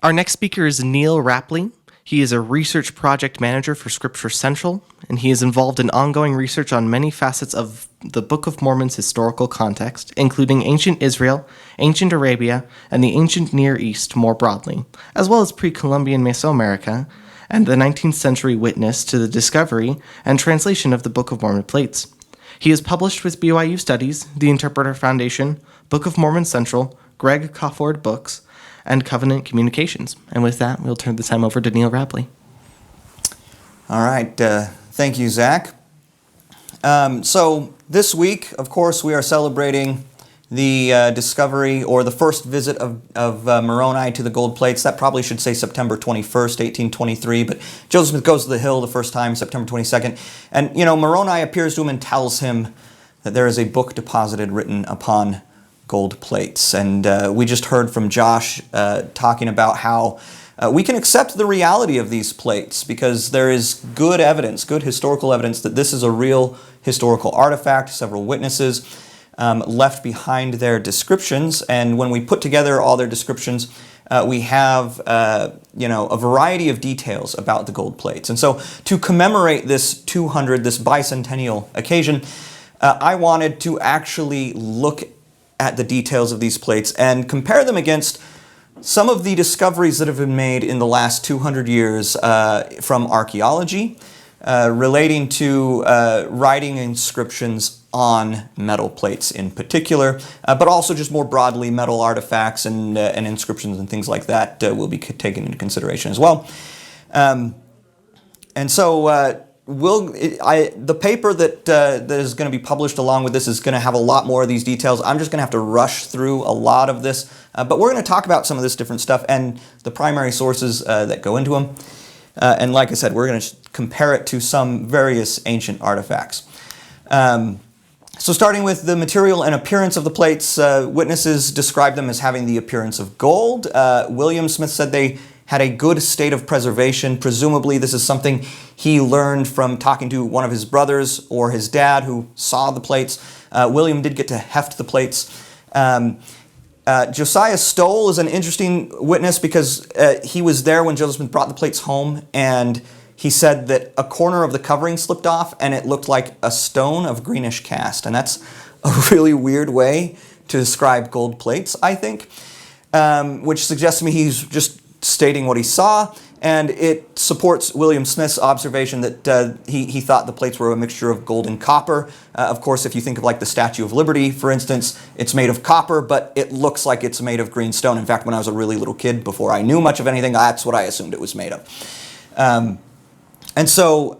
Our next speaker is Neal Rappleye. He is a research project manager for Scripture Central, and he is involved in ongoing research on many facets of the Book of Mormon's historical context, including ancient Israel, ancient Arabia, and the ancient Near East more broadly, as well as pre-Columbian Mesoamerica, and the 19th century witness to the discovery and translation of the Book of Mormon plates. He is published with BYU Studies, the Interpreter Foundation, Book of Mormon Central, Greg Cofford Books, and Covenant Communications. And with that, we'll turn the time over to Neal Rappleye. All right. Thank you, Zach. So this week, of course, we are celebrating the discovery or the first visit of Moroni to the gold plates. That probably should say September 21st, 1823, but Joseph Smith goes to the hill the first time, September 22nd. And, Moroni appears to him and tells him that there is a book deposited written upon gold plates. And we just heard from Josh talking about how we can accept the reality of these plates because there is good evidence, good historical evidence that this is a real historical artifact. Several witnesses left behind their descriptions, and when we put together all their descriptions, we have a variety of details about the gold plates. And so to commemorate this bicentennial occasion, I wanted to actually look at the details of these plates and compare them against some of the discoveries that have been made in the last 200 years from archaeology relating to writing inscriptions on metal plates in particular, but also just more broadly metal artifacts and inscriptions and things like that will be taken into consideration as well. And so the paper that is going to be published along with this is going to have a lot more of these details. I'm just going to have to rush through a lot of this, but we're going to talk about some of this different stuff and the primary sources that go into them. And like I said, we're going to compare it to some various ancient artifacts. So starting with the material and appearance of the plates, witnesses describe them as having the appearance of gold. William Smith said they had a good state of preservation. Presumably this is something he learned from talking to one of his brothers or his dad who saw the plates. William did get to heft the plates. Josiah Stoll is an interesting witness because he was there when Joseph Smith brought the plates home, and he said that a corner of the covering slipped off and it looked like a stone of greenish cast. And that's a really weird way to describe gold plates, I think, which suggests to me he's just stating what he saw, and it supports William Smith's observation that he thought the plates were a mixture of gold and copper. Of course, if you think of like the Statue of Liberty, for instance, it's made of copper, but it looks like it's made of green stone. In fact, when I was a really little kid, before I knew much of anything, that's what I assumed it was made of. And so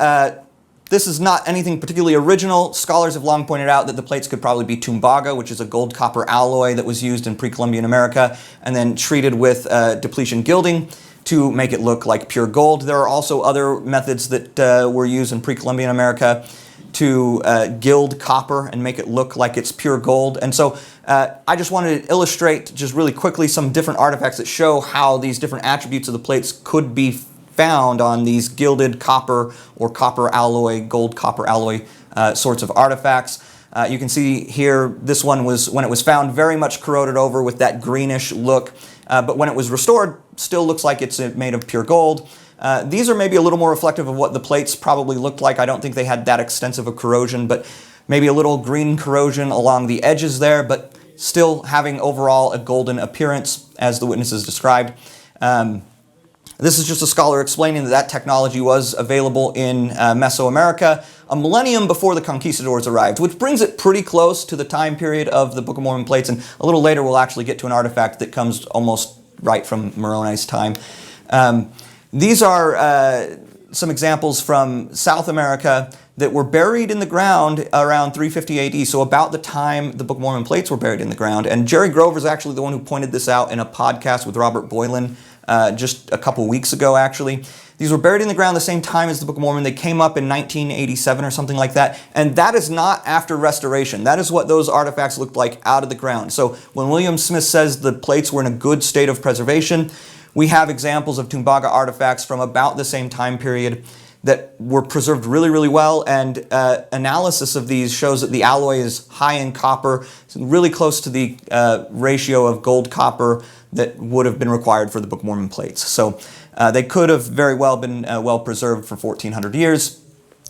this is not anything particularly original. Scholars have long pointed out that the plates could probably be tumbaga, which is a gold-copper alloy that was used in pre-Columbian America and then treated with depletion gilding to make it look like pure gold. There are also other methods that were used in pre-Columbian America to gild copper and make it look like it's pure gold. And so I just wanted to illustrate just really quickly some different artifacts that show how these different attributes of the plates could be found on these gilded copper or copper alloy, gold copper alloy sorts of artifacts. You can see here this one was, when it was found, very much corroded over with that greenish look, but when it was restored, still looks like it's made of pure gold. These are maybe a little more reflective of what the plates probably looked like. I don't think they had that extensive a corrosion, but maybe a little green corrosion along the edges there, but still having overall a golden appearance as the witnesses described. This is just a scholar explaining that that technology was available in Mesoamerica a millennium before the conquistadors arrived, which brings it pretty close to the time period of the Book of Mormon plates. And a little later, we'll actually get to an artifact that comes almost right from Moroni's time. These are some examples from South America that were buried in the ground around 350 AD, so about the time the Book of Mormon plates were buried in the ground. And Jerry Grover is actually the one who pointed this out in a podcast with Robert Boylan just a couple weeks ago, actually. These were buried in the ground the same time as the Book of Mormon. They came up in 1987 or something like that, and that is not after restoration. That is what those artifacts looked like out of the ground. So when William Smith says the plates were in a good state of preservation, we have examples of tumbaga artifacts from about the same time period that were preserved really, really well, and analysis of these shows that the alloy is high in copper, really close to the ratio of gold-copper that would have been required for the Book of Mormon plates. So they could have very well been well preserved for 1,400 years.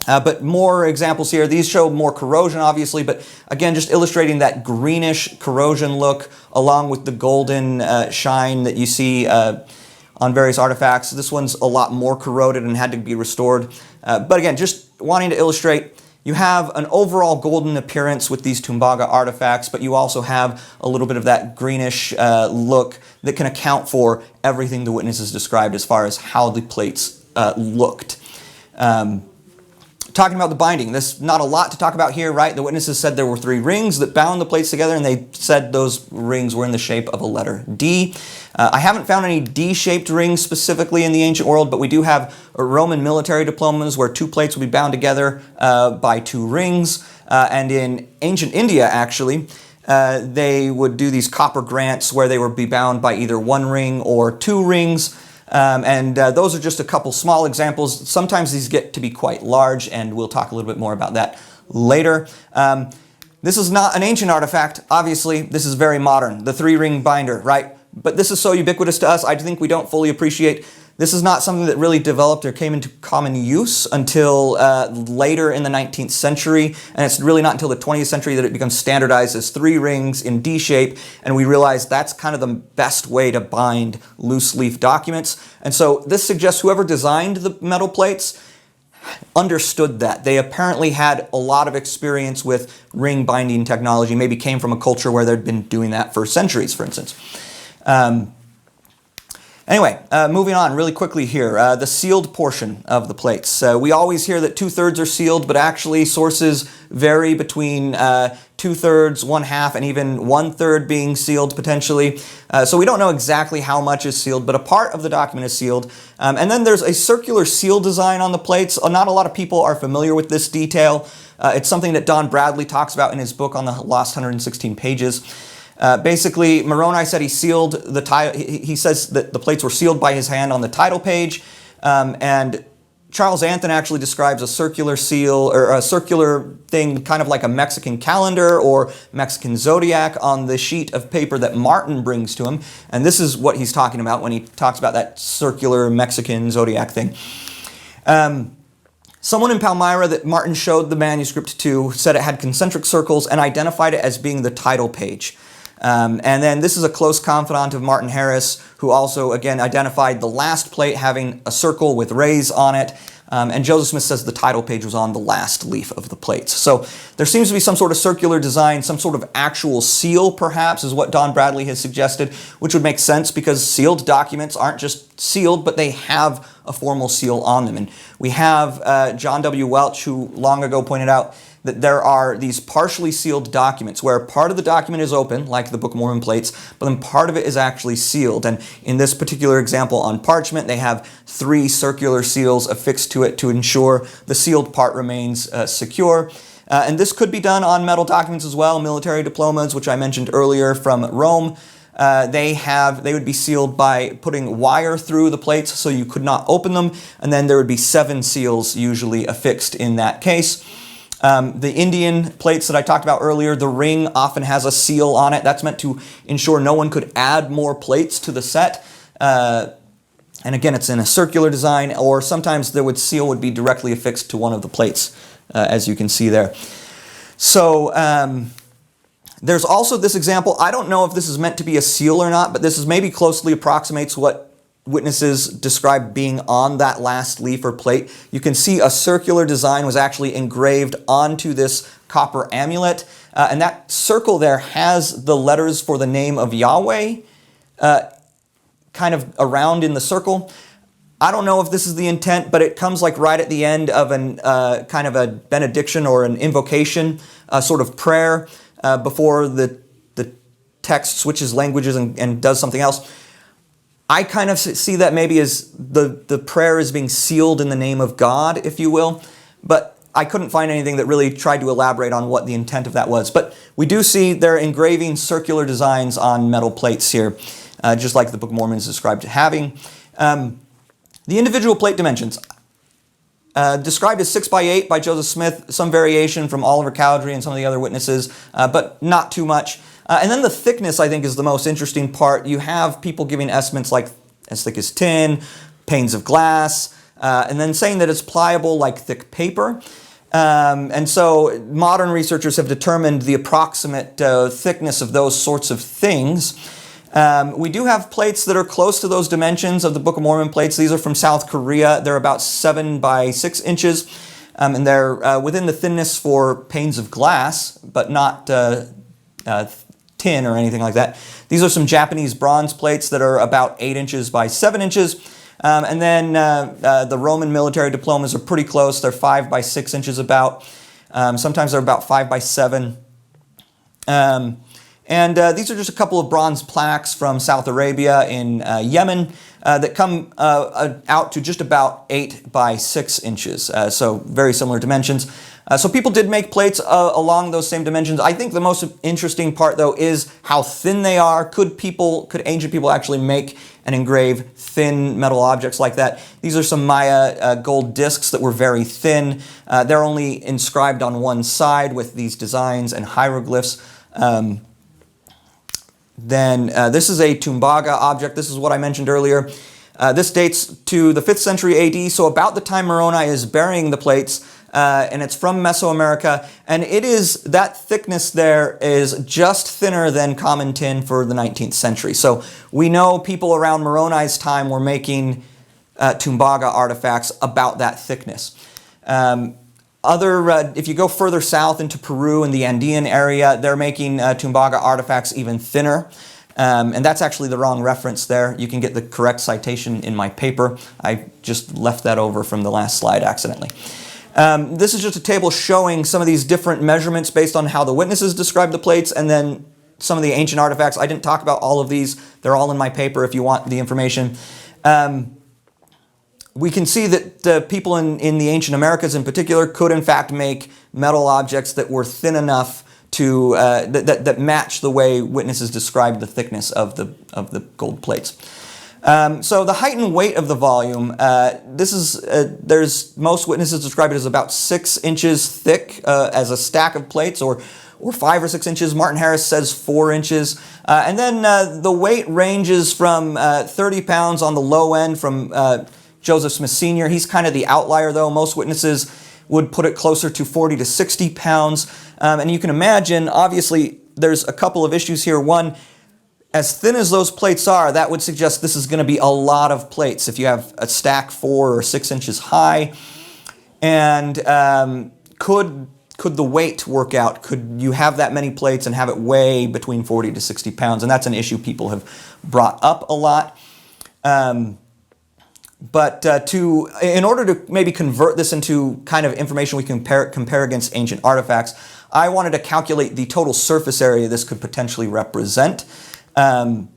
But more examples here. These show more corrosion, obviously, but again, just illustrating that greenish corrosion look along with the golden shine that you see on various artifacts. This one's a lot more corroded and had to be restored. But again, just wanting to illustrate, you have an overall golden appearance with these Tumbaga artifacts, but you also have a little bit of that greenish look that can account for everything the witnesses described as far as how the plates looked. Talking about the binding, there's not a lot to talk about here, right? The witnesses said there were 3 rings that bound the plates together, and they said those rings were in the shape of a letter D. I haven't found any D-shaped rings specifically in the ancient world, but we do have Roman military diplomas where 2 plates would be bound together by 2 rings. And in ancient India, actually, they would do these copper grants where they would be bound by either 1 ring or 2 rings. Those are just a couple small examples. Sometimes these get to be quite large, and we'll talk a little bit more about that later. This is not an ancient artifact. Obviously, this is very modern, the 3-ring binder, right? But this is so ubiquitous to us, I think we don't fully appreciate. This is not something that really developed or came into common use until later in the 19th century, and it's really not until the 20th century that it becomes standardized as 3 rings in D shape, and we realize that's kind of the best way to bind loose leaf documents. And so this suggests whoever designed the metal plates understood that. They apparently had a lot of experience with ring binding technology, maybe came from a culture where they'd been doing that for centuries, for instance. Anyway, moving on really quickly here, the sealed portion of the plates. We always hear that 2/3 are sealed, but actually sources vary between 2/3, 1/2, and even 1/3 being sealed potentially. So we don't know exactly how much is sealed, but a part of the document is sealed. And then there's a circular seal design on the plates. Not a lot of people are familiar with this detail. It's something that Don Bradley talks about in his book on the lost 116 pages. Basically, Moroni said he sealed the title. He says that the plates were sealed by his hand on the title page, and Charles Anthon actually describes a circular seal or a circular thing, kind of like a Mexican calendar or Mexican zodiac, on the sheet of paper that Martin brings to him. And this is what he's talking about when he talks about that circular Mexican zodiac thing. Someone in Palmyra that Martin showed the manuscript to said it had concentric circles and identified it as being the title page. And then this is a close confidant of Martin Harris, who also, again, identified the last plate having a circle with rays on it. And Joseph Smith says the title page was on the last leaf of the plates. So there seems to be some sort of circular design, some sort of actual seal, perhaps, is what Don Bradley has suggested, which would make sense because sealed documents aren't just sealed, but they have a formal seal on them. And we have John W. Welch, who long ago pointed out that there are these partially sealed documents where part of the document is open, like the Book of Mormon plates, but then part of it is actually sealed. And in this particular example on parchment, they have 3 circular seals affixed to it to ensure the sealed part remains secure. And this could be done on metal documents as well, military diplomas, which I mentioned earlier from Rome. They would be sealed by putting wire through the plates so you could not open them, and then there would be 7 seals usually affixed in that case. The Indian plates that I talked about earlier, the ring often has a seal on it. That's meant to ensure no one could add more plates to the set. And again, it's in a circular design, or sometimes the seal would be directly affixed to one of the plates, as you can see there. So there's also this example. I don't know if this is meant to be a seal or not, but this is maybe closely approximates what witnesses describe being on that last leaf or plate. You can see a circular design was actually engraved onto this copper amulet, and that circle there has the letters for the name of Yahweh kind of around in the circle. I don't know if this is the intent, but it comes like right at the end of an kind of a benediction or an invocation, sort of prayer before the text switches languages and does something else. I kind of see that maybe as the prayer is being sealed in the name of God, if you will, but I couldn't find anything that really tried to elaborate on what the intent of that was. But we do see they're engraving circular designs on metal plates here, just like the Book of Mormon is described having. The individual plate dimensions. described as 6 by 8 by Joseph Smith, some variation from Oliver Cowdery and some of the other witnesses, but not too much. And then the thickness, I think, is the most interesting part. You have people giving estimates like as thick as tin, panes of glass, and then saying that it's pliable like thick paper. And so modern researchers have determined the approximate thickness of those sorts of things. We do have plates that are close to those dimensions of the Book of Mormon plates. These are from South Korea. They're about 7 by 6 inches, and they're within the thinness for panes of glass, but not tin or anything like that. These are some Japanese bronze plates that are about 8 inches by 7 inches. And then the Roman military diplomas are pretty close. They're 5 by 6 inches about. Sometimes they're about 5 by 7. And these are just a couple of bronze plaques from South Arabia in Yemen that come out to just about 8 by 6 inches. So very similar dimensions. So people did make plates along those same dimensions. I think the most interesting part, though, is how thin they are. Could ancient people actually make and engrave thin metal objects like that? These are some Maya gold discs that were very thin. They're only inscribed on one side with these designs and hieroglyphs. Then this is a Tumbaga object. This is what I mentioned earlier. This dates to the 5th century AD, so about the time Moroni is burying the plates, and it's from Mesoamerica, and it is, that thickness there is just thinner than common tin for the 19th century. So we know people around Moroni's time were making Tumbaga artifacts about that thickness. If you go further south into Peru and the Andean area, they're making Tumbaga artifacts even thinner. And that's actually the wrong reference there. You can get the correct citation in my paper. I just left that over from the last slide accidentally. This is just a table showing some of these different measurements based on how the witnesses describe the plates, and then some of the ancient artifacts. I didn't talk about all of these. They're all in my paper if you want the information. We can see that people in the ancient Americas in particular could in fact make metal objects that were thin enough to that match the way witnesses described the thickness of the gold plates. So the height and weight of the volume, most witnesses describe it as about 6 inches thick as a stack of plates, or 5 or 6 inches. Martin Harris says 4 inches. And then the weight ranges from 30 pounds on the low end from Joseph Smith Sr. He's kind of the outlier, though. Most witnesses would put it closer to 40 to 60 pounds. And you can imagine, obviously, there's a couple of issues here. One, as thin as those plates are, that would suggest this is going to be a lot of plates. If you have a stack 4 or 6 inches high, and could the weight work out? Could you have that many plates and have it weigh between 40 to 60 pounds? And that's an issue people have brought up a lot. But in order to maybe convert this into kind of information we can compare against ancient artifacts, I wanted to calculate the total surface area this could potentially represent. To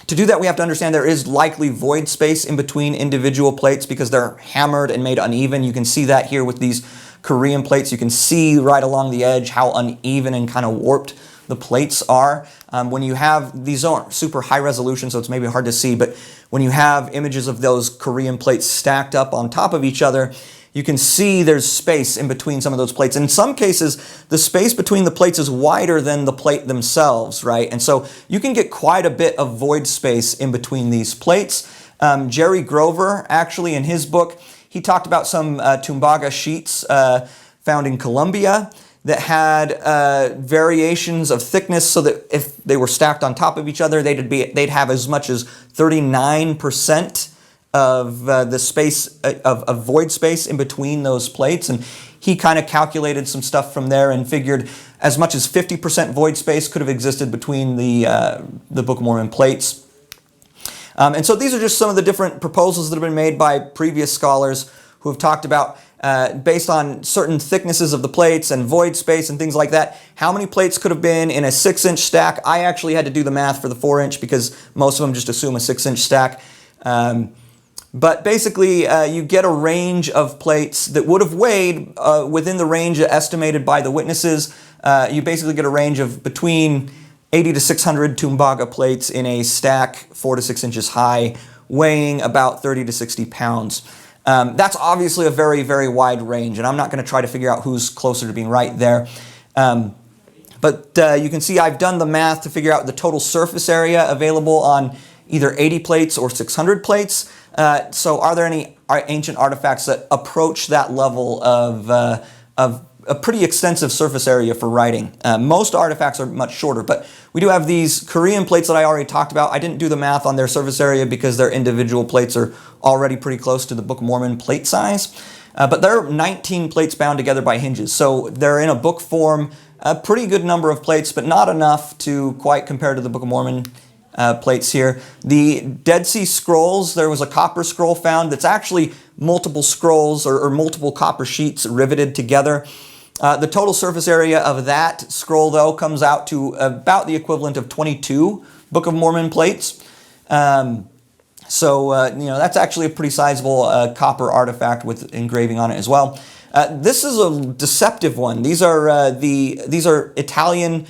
do that, we have to understand there is likely void space in between individual plates because they're hammered and made uneven. You can see that here with these Korean plates. You can see right along the edge how uneven and kind of warped the plates are. When you have, these aren't super high resolution, so it's maybe hard to see, but when you have images of those Korean plates stacked up on top of each other, you can see there's space in between some of those plates. In some cases, the space between the plates is wider than the plate themselves, right? And so you can get quite a bit of void space in between these plates. Jerry Grover, actually, in his book, he talked about some Tumbaga sheets found in Colombia that had variations of thickness, so that if they were stacked on top of each other, they'd have as much as 39% of the space of void space in between those plates. And he kind of calculated some stuff from there and figured as much as 50% void space could have existed between the Book of Mormon plates. And so these are just some of the different proposals that have been made by previous scholars who have talked about, based on certain thicknesses of the plates and void space and things like that, how many plates could have been in a 6-inch stack. I actually had to do the math for the 4-inch because most of them just assume a 6-inch stack. But basically, you get a range of plates that would have weighed within the range estimated by the witnesses. You basically get a range of between 80 to 600 Tumbaga plates in a stack 4 to 6 inches high, weighing about 30 to 60 pounds. That's obviously a very, very wide range, and I'm not going to try to figure out who's closer to being right there. But you can see I've done the math to figure out the total surface area available on either 80 plates or 600 plates. So are there any ancient artifacts that approach that level of a pretty extensive surface area for writing? Most artifacts are much shorter, but we do have these Korean plates that I already talked about. I didn't do the math on their surface area because their individual plates are already pretty close to the Book of Mormon plate size. But there are 19 plates bound together by hinges, so they're in a book form. A pretty good number of plates, but not enough to quite compare to the Book of Mormon plates here. The Dead Sea Scrolls, there was a copper scroll found that's actually multiple scrolls or multiple copper sheets riveted together. The total surface area of that scroll, though, comes out to about the equivalent of 22 Book of Mormon plates. That's actually a pretty sizable copper artifact with engraving on it as well. This is a deceptive one. These are Italian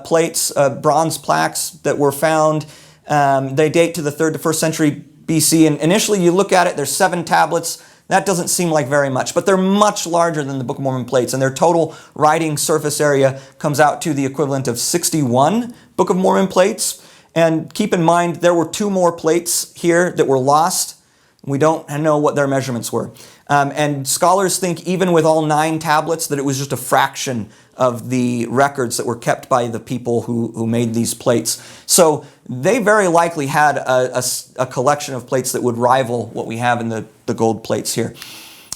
plates, bronze plaques that were found. They date to the 3rd to 1st century BC. And initially, you look at it, there's 7 tablets. That doesn't seem like very much, but they're much larger than the Book of Mormon plates, and their total writing surface area comes out to the equivalent of 61 Book of Mormon plates. And keep in mind, there were 2 more plates here that were lost. We don't know what their measurements were. And scholars think even with all 9 tablets that it was just a fraction of the records that were kept by the people who made these plates. So they very likely had a collection of plates that would rival what we have in the gold plates here.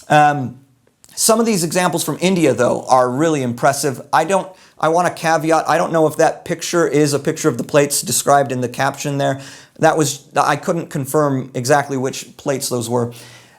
Some of these examples from India, though, are really impressive. I want to caveat, I don't know if that picture is a picture of the plates described in the caption there. I couldn't confirm exactly which plates those were.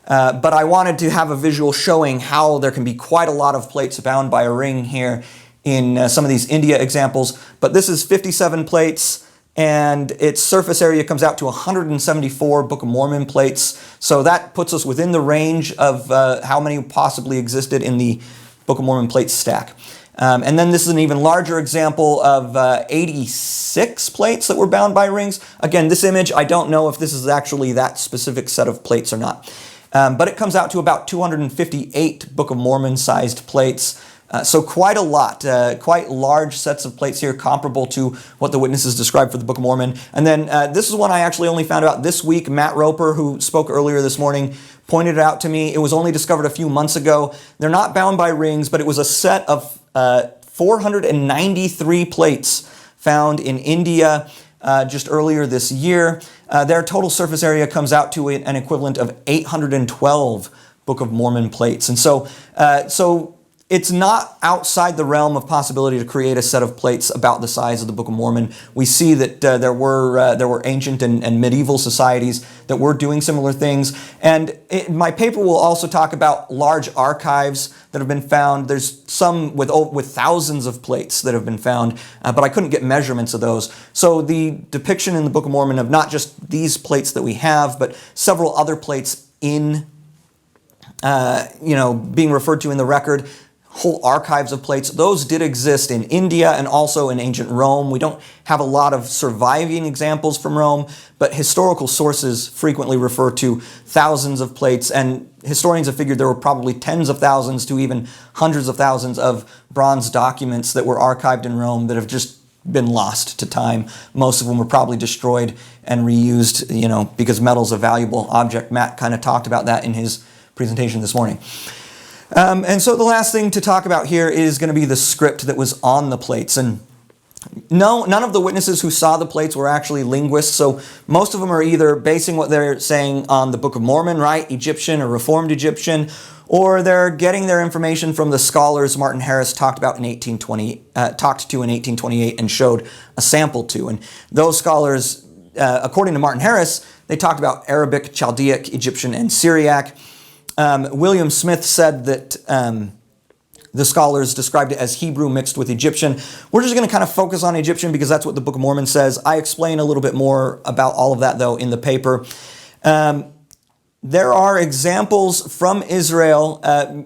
But I wanted to have a visual showing how there can be quite a lot of plates bound by a ring here in some of these India examples. But this is 57 plates, and its surface area comes out to 174 Book of Mormon plates. So that puts us within the range of how many possibly existed in the Book of Mormon plate stack. And then this is an even larger example of 86 plates that were bound by rings. Again, this image, I don't know if this is actually that specific set of plates or not. But it comes out to about 258 Book of Mormon sized plates. So quite a lot, quite large sets of plates here, comparable to what the witnesses described for the Book of Mormon. And then this is one I actually only found out this week. Matt Roper, who spoke earlier this morning, pointed it out to me. It was only discovered a few months ago. They're not bound by rings, but it was a set of 493 plates found in India just earlier this year. Their total surface area comes out to an equivalent of 812 Book of Mormon plates. And so it's not outside the realm of possibility to create a set of plates about the size of the Book of Mormon. We see that there were ancient and medieval societies that were doing similar things. And my paper will also talk about large archives that have been found. There's some with thousands of plates that have been found, but I couldn't get measurements of those. So the depiction in the Book of Mormon of not just these plates that we have, but several other plates in, being referred to in the record, whole archives of plates, those did exist in India and also in ancient Rome. We don't have a lot of surviving examples from Rome, but historical sources frequently refer to thousands of plates, and historians have figured there were probably tens of thousands to even hundreds of thousands of bronze documents that were archived in Rome that have just been lost to time. Most of them were probably destroyed and reused, because metal's a valuable object. Matt kind of talked about that in his presentation this morning. And so the last thing to talk about here is going to be the script that was on the plates. And no, none of the witnesses who saw the plates were actually linguists, so most of them are either basing what they're saying on the Book of Mormon, right, Egyptian or Reformed Egyptian, or they're getting their information from the scholars Martin Harris talked to in 1828 and showed a sample to. And those scholars, according to Martin Harris, they talked about Arabic, Chaldaic, Egyptian, and Syriac. William Smith said that the scholars described it as Hebrew mixed with Egyptian. We're just going to kind of focus on Egyptian because that's what the Book of Mormon says. I explain a little bit more about all of that, though, in the paper. There are examples from Israel.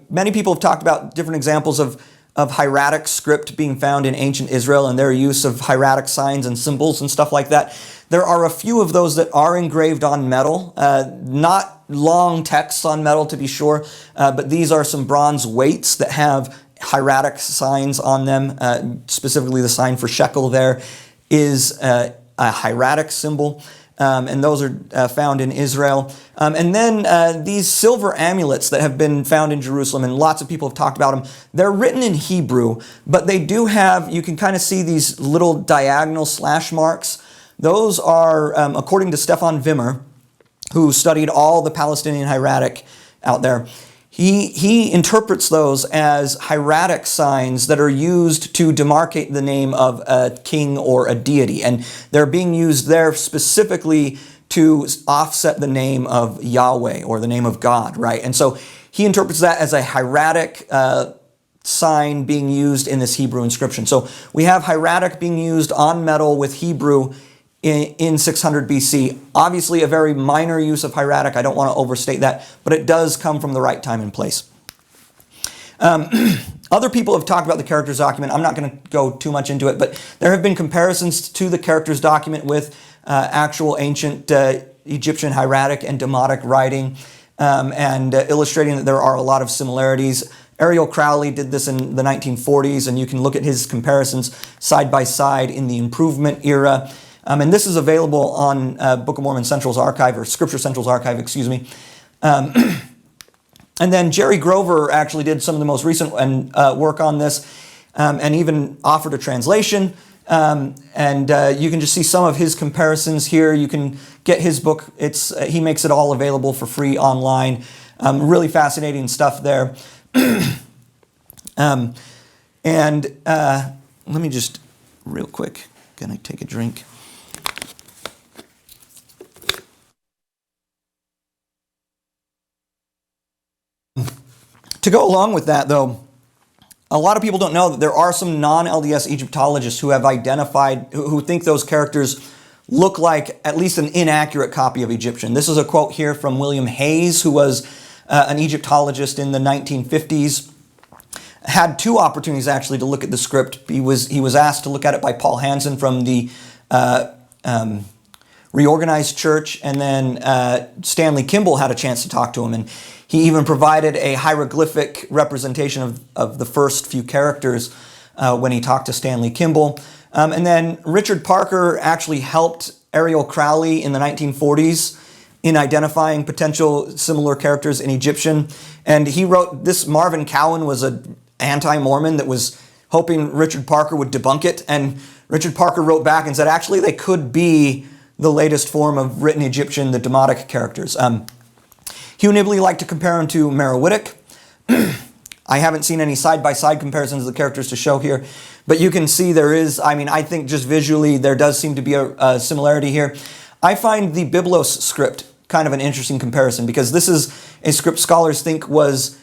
Many people have talked about different examples of hieratic script being found in ancient Israel and their use of hieratic signs and symbols and stuff like that. There are a few of those that are engraved on metal, not long texts on metal to be sure, but these are some bronze weights that have hieratic signs on them. Specifically, the sign for shekel there is a hieratic symbol. And those are found in Israel. And then these silver amulets that have been found in Jerusalem, and lots of people have talked about them, they're written in Hebrew, but they do have, you can kind of see these little diagonal slash marks. Those are, according to Stefan Wimmer, who studied all the Palestinian hieratic out there, he interprets those as hieratic signs that are used to demarcate the name of a king or a deity. And they're being used there specifically to offset the name of Yahweh or the name of God, right? And so he interprets that as a hieratic sign being used in this Hebrew inscription. So we have hieratic being used on metal with Hebrew in 600 BC. Obviously a very minor use of hieratic. I don't want to overstate that, but it does come from the right time and place. Other people have talked about the characters document. I'm not going to go too much into it, but there have been comparisons to the characters document with actual ancient Egyptian hieratic and demotic writing, and illustrating that there are a lot of similarities. Ariel Crowley did this in the 1940s, and you can look at his comparisons side by side in the Improvement era. And this is available on Book of Mormon Central's archive, or Scripture Central's archive, excuse me. And then Jerry Grover actually did some of the most recent work on this, and even offered a translation. And you can just see some of his comparisons here. You can get his book. He makes it all available for free online. Really fascinating stuff there. And let me just, real quick, gonna take a drink. To go along with that, though, a lot of people don't know that there are some non-LDS Egyptologists who have identified, who think those characters look like at least an inaccurate copy of Egyptian. This is a quote here from William Hayes, who was an Egyptologist in the 1950s. Had two opportunities actually to look at the script. He was asked to look at it by Paul Hansen from the Reorganized Church, and then Stanley Kimball had a chance to talk to him, and he even provided a hieroglyphic representation of the first few characters when he talked to Stanley Kimball. And then Richard Parker actually helped Ariel Crowley in the 1940s in identifying potential similar characters in Egyptian. And he wrote this. Marvin Cowan was an anti-Mormon that was hoping Richard Parker would debunk it. And Richard Parker wrote back and said, actually, they could be the latest form of written Egyptian, the Demotic characters. Hugh Nibley liked to compare him to Merowitic. I haven't seen any side-by-side comparisons of the characters to show here, but you can see there is, I think just visually there does seem to be a similarity here. I find the Biblos script kind of an interesting comparison, because this is a script scholars think was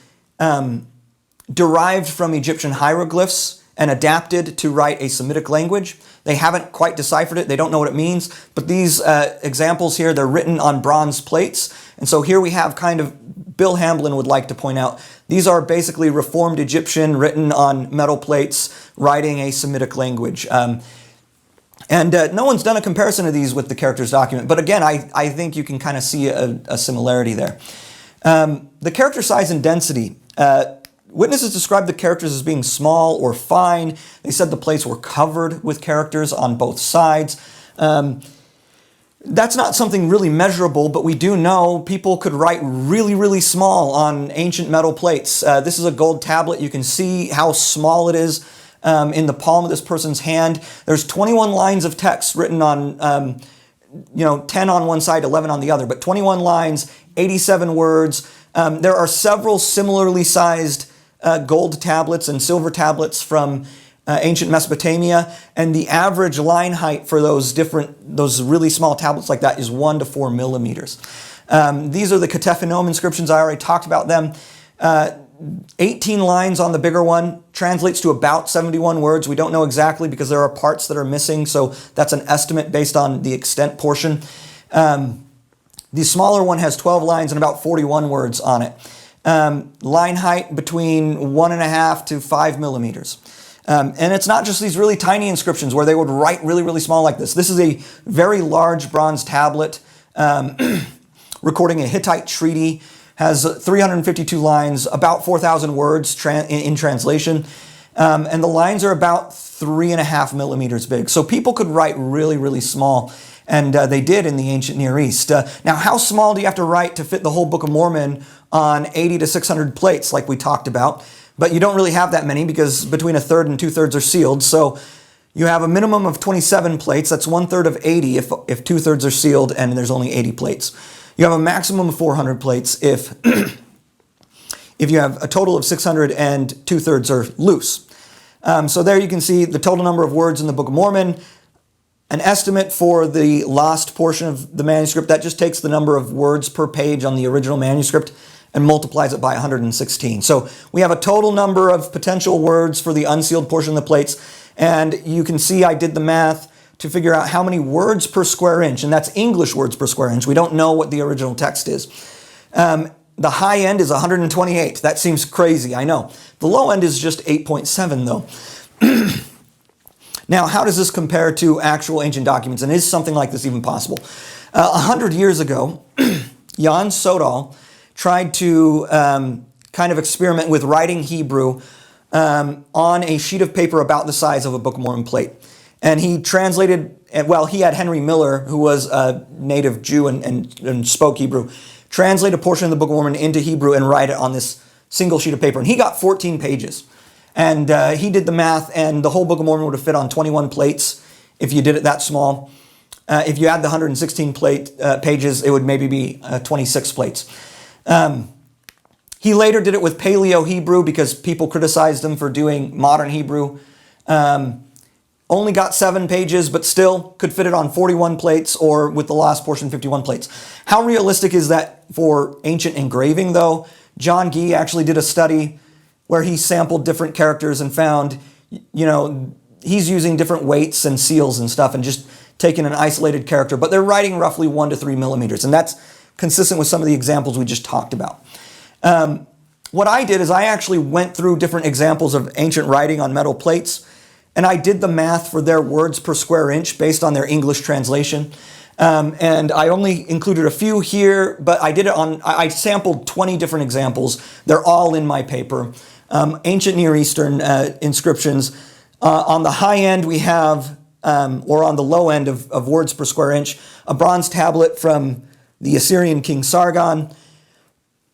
derived from Egyptian hieroglyphs and adapted to write a Semitic language. They haven't quite deciphered it. They don't know what it means. But these examples here, they're written on bronze plates. And so here we have kind of, Bill Hamblin would like to point out, these are basically Reformed Egyptian written on metal plates, writing a Semitic language. And no one's done a comparison of these with the characters document. But again, I think you can kind of see a similarity there. The character size and density. Witnesses described the characters as being small or fine. They said the plates were covered with characters on both sides. That's not something really measurable, but we do know people could write really, really small on ancient metal plates. This is a gold tablet. You can see how small it is in the palm of this person's hand. There's 21 lines of text written on, 10 on one side, 11 on the other, but 21 lines, 87 words. There are several similarly sized gold tablets and silver tablets from ancient Mesopotamia, and the average line height for those really small tablets like that is 1 to 4 millimeters. These are the Ketephenome inscriptions. I already talked about them. 18 lines on the bigger one translates to about 71 words. We don't know exactly because there are parts that are missing, so that's an estimate based on the extent portion. The smaller one has 12 lines and about 41 words on it. Line height between 1.5 to 5 millimeters. And it's not just these really tiny inscriptions where they would write really, really small like this. This is a very large bronze tablet recording a Hittite treaty, has 352 lines, about 4,000 words in translation. And the lines are about 3.5 millimeters big. So people could write really, really small. And they did in the ancient Near East. Now, how small do you have to write to fit the whole Book of Mormon on 80 to 600 plates like we talked about? But you don't really have that many because between 1/3 and 2/3 are sealed. So you have a minimum of 27 plates. That's 1/3 of 80 if 2/3 are sealed and there's only 80 plates. You have a maximum of 400 plates if you have a total of 600 and 2/3 are loose. So there you can see the total number of words in the Book of Mormon. An estimate for the lost portion of the manuscript, that just takes the number of words per page on the original manuscript and multiplies it by 116. So we have a total number of potential words for the unsealed portion of the plates. And you can see I did the math to figure out how many words per square inch, and that's English words per square inch. We don't know what the original text is. The high end is 128. That seems crazy, I know. The low end is just 8.7 though. Now, how does this compare to actual ancient documents? And is something like this even possible? 100 years ago, Jan Sodal tried to kind of experiment with writing Hebrew on a sheet of paper about the size of a Book of Mormon plate. And he translated, well, he had Henry Miller, who was a native Jew and spoke Hebrew, translate a portion of the Book of Mormon into Hebrew and write it on this single sheet of paper. And he got 14 pages. And he did the math, and the whole Book of Mormon would have fit on 21 plates if you did it that small. If you add the 116 pages, it would maybe be 26 plates. He later did it with Paleo Hebrew because people criticized him for doing modern Hebrew. Only got 7 pages, but still could fit it on 41 plates, or with the last portion, 51 plates. How realistic is that for ancient engraving, though? John Gee actually did a study where he sampled different characters and found, he's using different weights and seals and stuff and just taking an isolated character, but they're writing roughly 1 to 3 millimeters, and that's consistent with some of the examples we just talked about. What I did is I actually went through different examples of ancient writing on metal plates, and I did the math for their words per square inch based on their English translation. And I only included a few here, but I sampled 20 different examples. They're all in my paper. Ancient Near Eastern inscriptions. On the high end we have, or on the low end of words per square inch, a bronze tablet from the Assyrian king Sargon.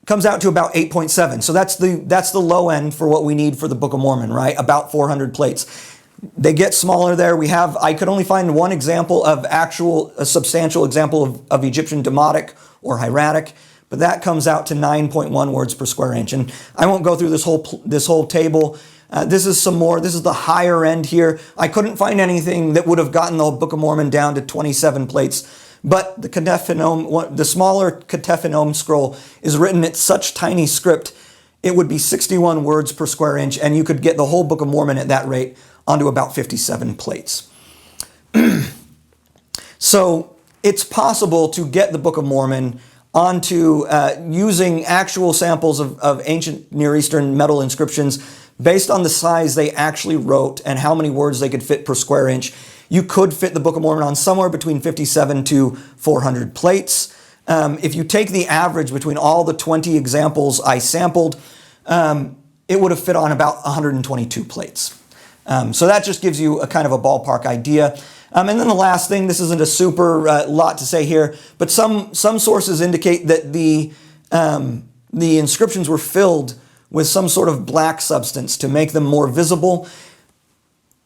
Comes out to about 8.7. So that's the low end for what we need for the Book of Mormon, right? About 400 plates. They get smaller there. I could only find one example of a substantial example of Egyptian Demotic or hieratic, but that comes out to 9.1 words per square inch. And I won't go through this whole table. This is some more. This is the higher end here. I couldn't find anything that would have gotten the Book of Mormon down to 27 plates. But the smaller Ketephenome scroll is written at such tiny script, it would be 61 words per square inch, and you could get the whole Book of Mormon at that rate onto about 57 plates. So it's possible to get the Book of Mormon onto using actual samples of ancient Near Eastern metal inscriptions based on the size they actually wrote and how many words they could fit per square inch. You could fit the Book of Mormon on somewhere between 57 to 400 plates. If you take the average between all the 20 examples I sampled, it would have fit on about 122 plates. So that just gives you a kind of a ballpark idea. And then the last thing, this isn't a super lot to say here, but some sources indicate that the inscriptions were filled with some sort of black substance to make them more visible.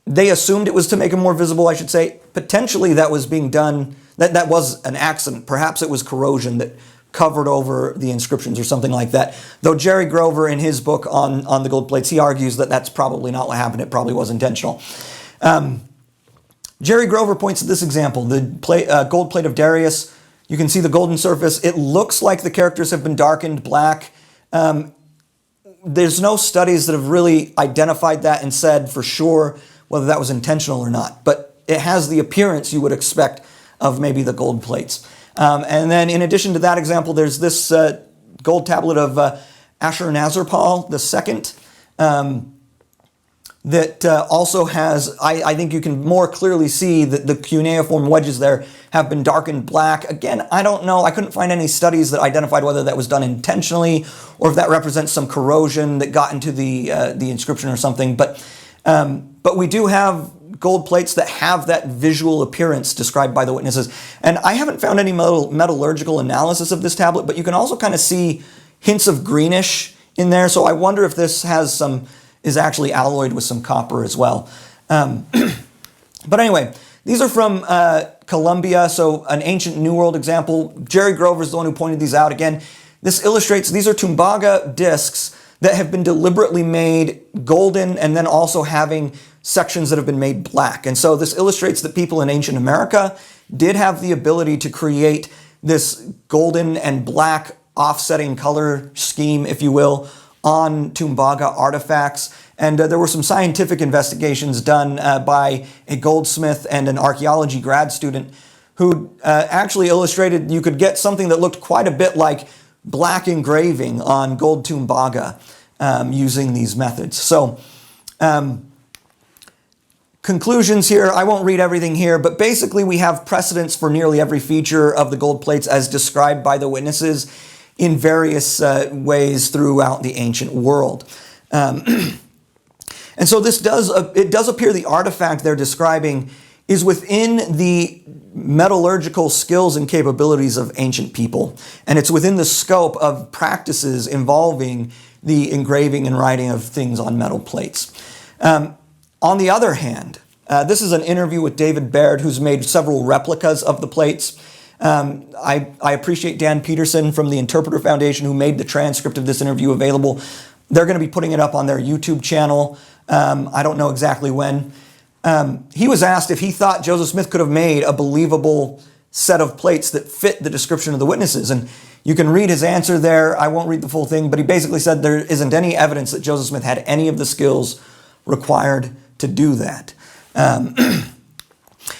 They assumed it was to make them more visible, I should say. Potentially that was being done, that was an accident. Perhaps it was corrosion that covered over the inscriptions or something like that. Though Jerry Grover, in his book on the gold plates, he argues that that's probably not what happened. It probably was intentional. Jerry Grover points at this example, the gold plate of Darius. You can see the golden surface. It looks like the characters have been darkened black. There's no studies that have really identified that and said for sure whether that was intentional or not. But it has the appearance you would expect of maybe the gold plates. And then in addition to that example, there's this gold tablet of Ashurnazirpal II. that also has, I think you can more clearly see that the cuneiform wedges there have been darkened black. Again, I don't know. I couldn't find any studies that identified whether that was done intentionally or if that represents some corrosion that got into the inscription or something. But we do have gold plates that have that visual appearance described by the witnesses. And I haven't found any metallurgical analysis of this tablet, but you can also kind of see hints of greenish in there. So I wonder if this is actually alloyed with some copper as well. But anyway, these are from Columbia, so an ancient New World example. Jerry Grover is the one who pointed these out. Again, this illustrates, these are Tumbaga discs that have been deliberately made golden and then also having sections that have been made black. And so this illustrates that people in ancient America did have the ability to create this golden and black offsetting color scheme, if you will, on Tumbaga artifacts. And there were some scientific investigations done by a goldsmith and an archaeology grad student who actually illustrated you could get something that looked quite a bit like black engraving on gold Tumbaga using these methods. So conclusions here, I won't read everything here, but basically we have precedents for nearly every feature of the gold plates as described by the witnesses in various ways throughout the ancient world. And so this does appear the artifact they're describing is within the metallurgical skills and capabilities of ancient people. And it's within the scope of practices involving the engraving and writing of things on metal plates. On the other hand, this is an interview with David Baird, who's made several replicas of the plates. I appreciate Dan Peterson from the Interpreter Foundation who made the transcript of this interview available. They're going to be putting it up on their YouTube channel. I don't know exactly when. He was asked if he thought Joseph Smith could have made a believable set of plates that fit the description of the witnesses. And you can read his answer there. I won't read the full thing, but he basically said there isn't any evidence that Joseph Smith had any of the skills required to do that.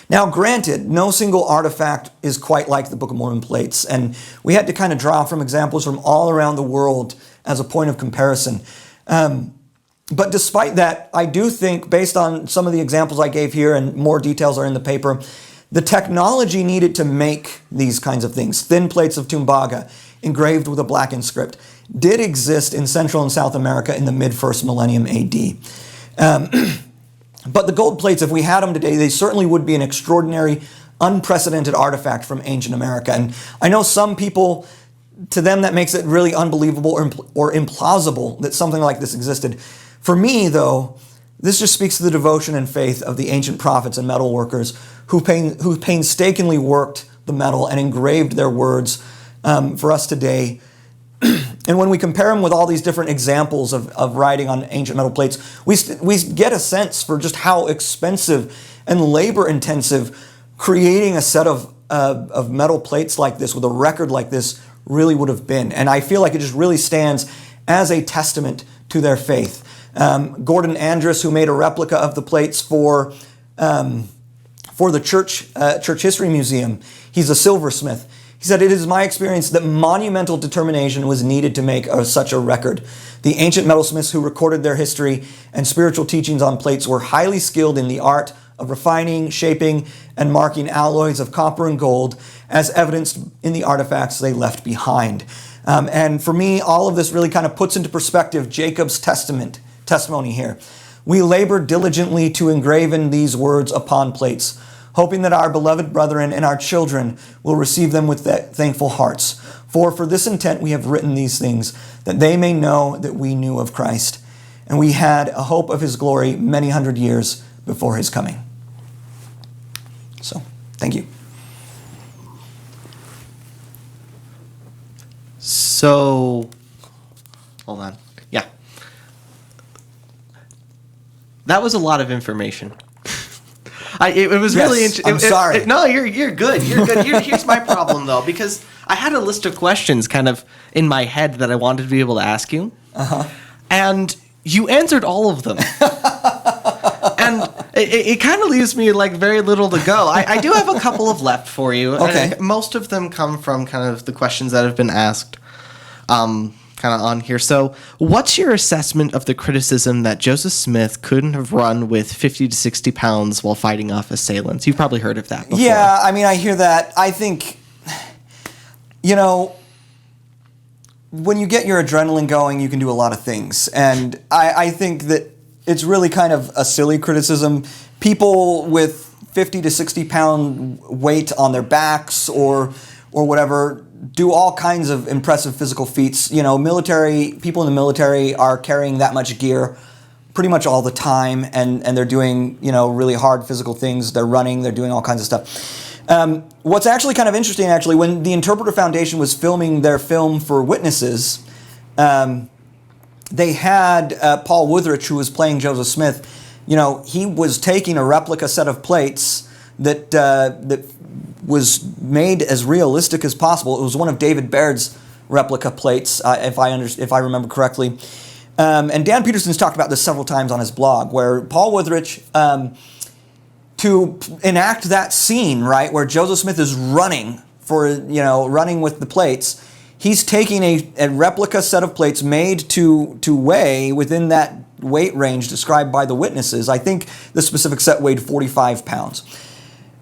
Now, granted, no single artifact is quite like the Book of Mormon plates, and we had to kind of draw from examples from all around the world as a point of comparison. But despite that, I do think, based on some of the examples I gave here, and more details are in the paper, the technology needed to make these kinds of things, thin plates of Tumbaga engraved with a blackened script, did exist in Central and South America in the mid-first millennium AD. But the gold plates, if we had them today, they certainly would be an extraordinary, unprecedented artifact from ancient America. And I know some people, to them that makes it really unbelievable or implausible that something like this existed. For me, though, this just speaks to the devotion and faith of the ancient prophets and metal workers who painstakingly worked the metal and engraved their words for us today. And when we compare them with all these different examples of writing on ancient metal plates, we get a sense for just how expensive and labor-intensive creating a set of metal plates like this with a record like this really would have been. And I feel like it just really stands as a testament to their faith. Gordon Andrus, who made a replica of the plates for the Church History Museum, he's a silversmith. He said, "It is my experience that monumental determination was needed to make such a record. The ancient metalsmiths who recorded their history and spiritual teachings on plates were highly skilled in the art of refining, shaping, and marking alloys of copper and gold, as evidenced in the artifacts they left behind." And for me, all of this really kind of puts into perspective Jacob's testimony here. "We labored diligently to engraven these words upon plates, hoping that our beloved brethren and our children will receive them with thankful hearts. For this intent we have written these things, that they may know that we knew of Christ, and we had a hope of his glory many hundred years before his coming." So, thank you. So, hold on. Yeah. That was a lot of information. It was really interesting. I'm sorry. No, you're good. You're good. Here's my problem, though, because I had a list of questions kind of in my head that I wanted to be able to ask you. Uh-huh. And you answered all of them. And it kind of leaves me like very little to go. I do have a couple of left for you. Okay. Most of them come from kind of the questions that have been asked kind kind of on here. So, what's your assessment of the criticism that Joseph Smith couldn't have run with 50 to 60 pounds while fighting off assailants? You've probably heard of that before. Yeah, I mean, I hear that. I think, when you get your adrenaline going, you can do a lot of things. And I think that it's really kind of a silly criticism. People with 50 to 60 pound weight on their backs or whatever do all kinds of impressive physical feats. People in the military are carrying that much gear pretty much all the time, and they're doing, really hard physical things. They're running, they're doing all kinds of stuff. What's actually kind of interesting, when the Interpreter Foundation was filming their film for Witnesses, they had Paul Woodrich, who was playing Joseph Smith. He was taking a replica set of plates that was made as realistic as possible. It was one of David Baird's replica plates, if I remember correctly. And Dan Peterson's talked about this several times on his blog, where Paul Woodrich, to enact that scene, right, where Joseph Smith is running with the plates, he's taking a replica set of plates made to weigh within that weight range described by the witnesses. I think the specific set weighed 45 pounds.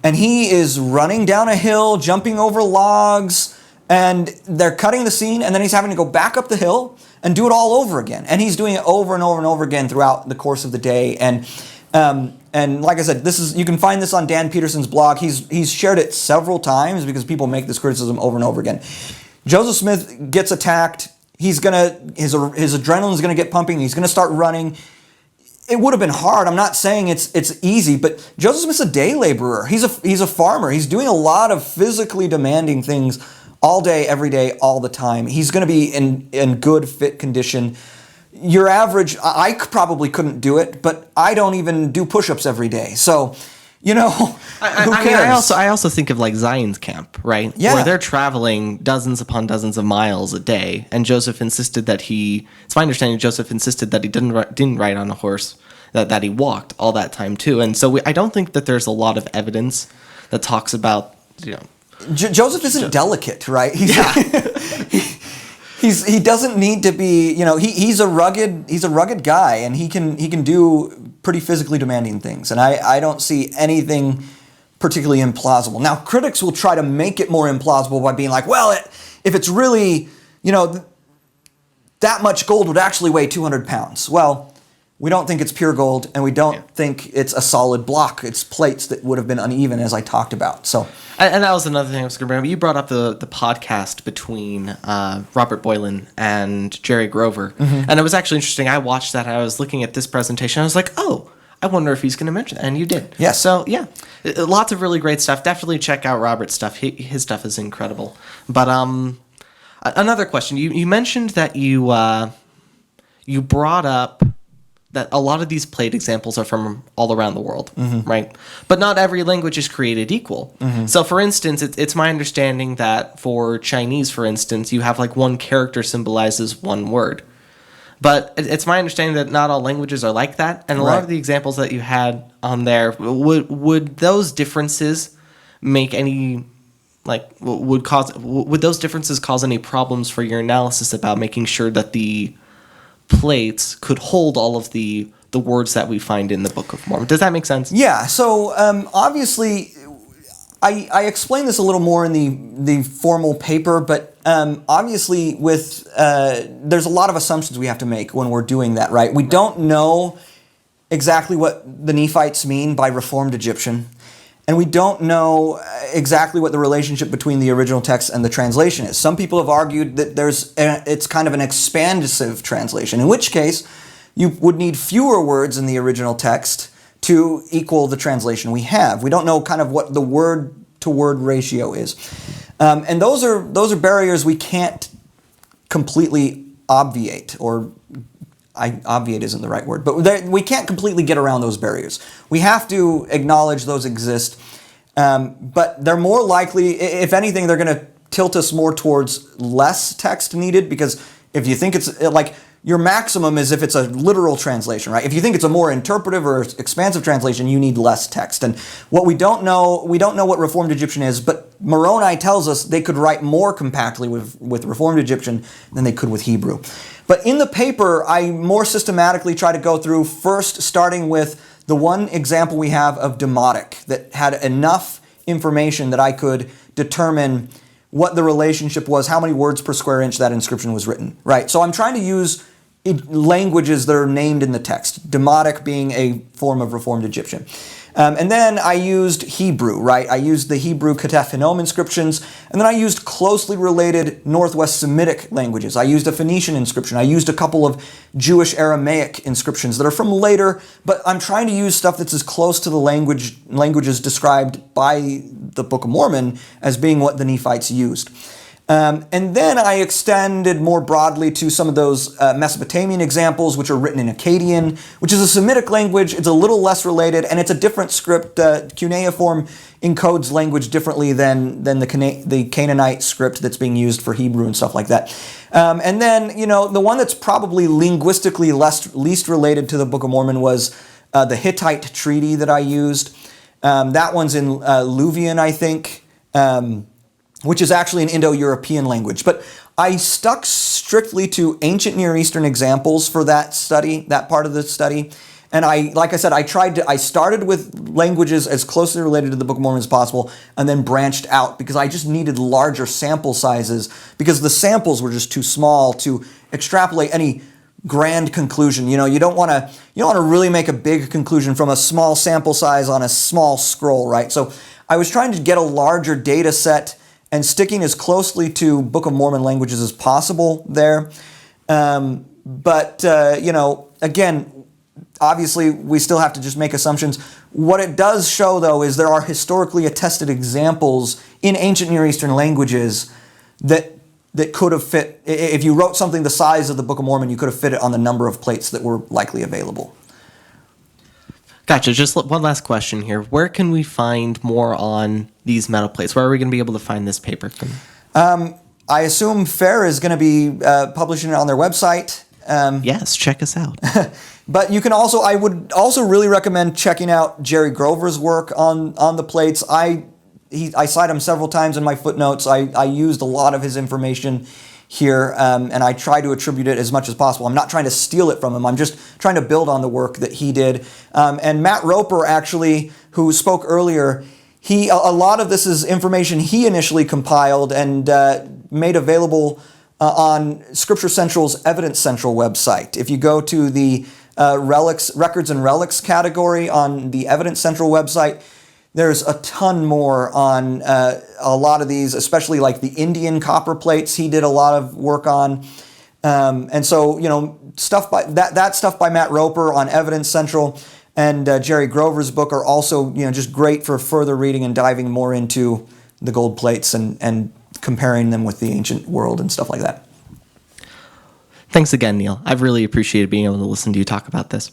And he is running down a hill, jumping over logs, and they're cutting the scene, and then he's having to go back up the hill and do it all over again. And he's doing it over and over and over again throughout the course of the day. And like I said, you can find this on Dan Peterson's blog. He's shared it several times because people make this criticism over and over again. Joseph Smith gets attacked. His adrenaline's gonna get pumping. He's gonna start running. It would have been hard. I'm not saying it's easy, but Joseph Smith's a day laborer. He's a farmer. He's doing a lot of physically demanding things all day, every day, all the time. He's going to be in good, fit condition. Your average, I probably couldn't do it, but I don't even do push-ups every day. So, who cares? I also think of like Zion's camp, right? Yeah. Where they're traveling dozens upon dozens of miles a day, and Joseph insisted that it's my understanding Joseph insisted that he didn't ride on a horse, that he walked all that time too. And so I don't think that there's a lot of evidence that talks about, Joseph isn't delicate, right? He doesn't need to be, he's a rugged guy, and he can do pretty physically demanding things, and I don't see anything particularly implausible. Now, critics will try to make it more implausible by being like, well, if it's really, that much gold would actually weigh 200 pounds. Well, we don't think it's pure gold, and we don't think it's a solid block. It's plates that would have been uneven, as I talked about. So, and that was another thing I was going to bring up. You brought up the podcast between Robert Boylan and Jerry Grover, and it was actually interesting. I watched that. I was looking at this presentation. I was like, oh, I wonder if he's going to mention that, and you did. Yes. So, yeah, lots of really great stuff. Definitely check out Robert's stuff. His stuff is incredible. But another question. You mentioned that you brought up that a lot of these plate examples are from all around the world, right? But not every language is created equal. So, for instance, it's my understanding that for Chinese, for instance, you have like one character symbolizes one word. But it's my understanding that not all languages are like that. And a lot of the examples that you had on there, would those differences make any, would those differences cause any problems for your analysis about making sure that the plates could hold all of the words that we find in the Book of Mormon? Does that make sense? Yeah. So obviously, I explained this a little more in the formal paper, but obviously there's a lot of assumptions we have to make when we're doing that, right? We don't know exactly what the Nephites mean by Reformed Egyptian, and we don't know exactly what the relationship between the original text and the translation is. Some people have argued that it's kind of an expansive translation, in which case you would need fewer words in the original text to equal the translation we have. We don't know kind of what the word-to-word ratio is. And those are barriers we can't completely obviate, or obviate isn't the right word, but we can't completely get around those barriers. We have to acknowledge those exist, but they're more likely, if anything, they're going to tilt us more towards less text needed, because if you think it's like, your maximum is if it's a literal translation, right? If you think it's a more interpretive or expansive translation, you need less text. And what we don't know what Reformed Egyptian is, but Moroni tells us they could write more compactly with Reformed Egyptian than they could with Hebrew. But in the paper, I more systematically try to go through, first starting with the one example we have of Demotic that had enough information that I could determine what the relationship was, how many words per square inch that inscription was written, right? So I'm trying to use languages that are named in the text, Demotic being a form of Reformed Egyptian. And then I used Hebrew, right? I used the Hebrew Ketef Hinnom inscriptions, and then I used closely related Northwest Semitic languages. I used a Phoenician inscription. I used a couple of Jewish Aramaic inscriptions that are from later, but I'm trying to use stuff that's as close to the languages described by the Book of Mormon as being what the Nephites used. And then I extended more broadly to some of those Mesopotamian examples, which are written in Akkadian, which is a Semitic language. It's a little less related, and it's a different script. Cuneiform encodes language differently than the Canaanite script that's being used for Hebrew and stuff like that. And then, the one that's probably linguistically least related to the Book of Mormon was the Hittite treaty that I used. That one's in Luvian, I think. Which is actually an Indo-European language. But I stuck strictly to ancient Near Eastern examples for that study, that part of the study. And like I said, I started with languages as closely related to the Book of Mormon as possible, and then branched out because I just needed larger sample sizes because the samples were just too small to extrapolate any grand conclusion. You don't want to really make a big conclusion from a small sample size on a small scroll, right? So I was trying to get a larger data set and sticking as closely to Book of Mormon languages as possible there. Again, obviously we still have to just make assumptions. What it does show, though, is there are historically attested examples in ancient Near Eastern languages that could have fit. If you wrote something the size of the Book of Mormon, you could have fit it on the number of plates that were likely available. Gotcha. Just one last question here. Where can we find more on these metal plates? Where are we going to be able to find this paper? I assume FAIR is going to be publishing it on their website. Yes, check us out. But you can also, I would also really recommend checking out Jerry Grover's work on the plates. I cite him several times in my footnotes. I used a lot of his information here, and I try to attribute it as much as possible. I'm not trying to steal it from him. I'm just trying to build on the work that he did. And Matt Roper, actually, who spoke earlier, a lot of this is information he initially compiled and made available on Scripture Central's Evidence Central website. If you go to the Records and Relics category on the Evidence Central website, there's a ton more on a lot of these, especially like the Indian copper plates he did a lot of work on. And so, stuff by that stuff by Matt Roper on Evidence Central and Jerry Grover's book are also, just great for further reading and diving more into the gold plates and comparing them with the ancient world and stuff like that. Thanks again, Neal. I've really appreciated being able to listen to you talk about this.